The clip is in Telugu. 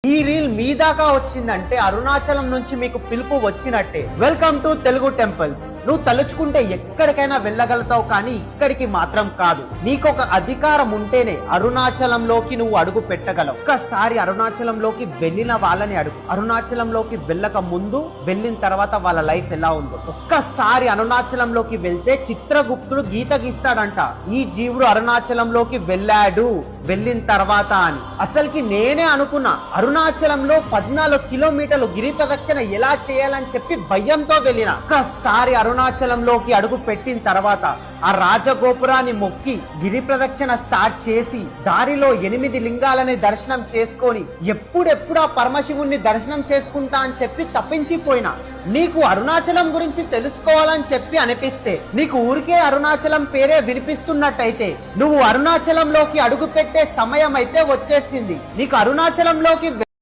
ఈ రీల్ మీ దాకా వచ్చిందంటే అరుణాచలం నుంచి మీకు పిలుపు వచ్చినట్టే. Welcome to Telugu temples. నువ్వు తలుచుకుంటే ఎక్కడికైనా వెళ్ళగలుగుతావు, కానీ ఇక్కడికి మాత్రం కాదు. నీకొక అధికారం ఉంటేనే అరుణాచలంలోకి నువ్వు అడుగు పెట్టగలవు. ఒక్కసారి అరుణాచలంలోకి వెళ్ళిన వాళ్ళని అడుగు. అరుణాచలంలోకి వెళ్ళక ముందు, వెళ్ళిన తర్వాత వాళ్ళ లైఫ్ ఎలా ఉందో. ఒక్కసారి అరుణాచలంలోకి వెళ్తే చిత్రగుప్తుడు గీత గీస్తాడంట, ఈ జీవుడు అరుణాచలంలోకి వెళ్ళాడు వెళ్ళిన తర్వాత అని. అసలుకి నేనే అనుకున్నా అరుణాచలంలో 14 కిలోమీటర్లు గిరి ప్రదక్షిణ ఎలా చేయాలని చెప్పి భయంతో వెళ్ళిన. ఒక్కసారి అరుణాచలంలోకి అడుగు పెట్టిన తర్వాత ఆ రాజగోపురాన్ని మొక్కి గిరి ప్రదక్షిణ స్టార్ట్ చేసి దారిలో 8 లింగాలని దర్శనం చేసుకొని ఎప్పుడెప్పుడు ఆ పరమశివుణ్ణి దర్శనం చేసుకుంటా అని చెప్పి తప్పించిపోయినా. నీకు అరుణాచలం గురించి తెలుసుకోవాలని చెప్పి అనిపిస్తే, నీకు ఊరికే అరుణాచలం పేరే వినిపిస్తున్నట్టయితే, నువ్వు అరుణాచలంలోకి అడుగు పెట్టే సమయం అయితే వచ్చేసింది. నీకు అరుణాచలంలోకి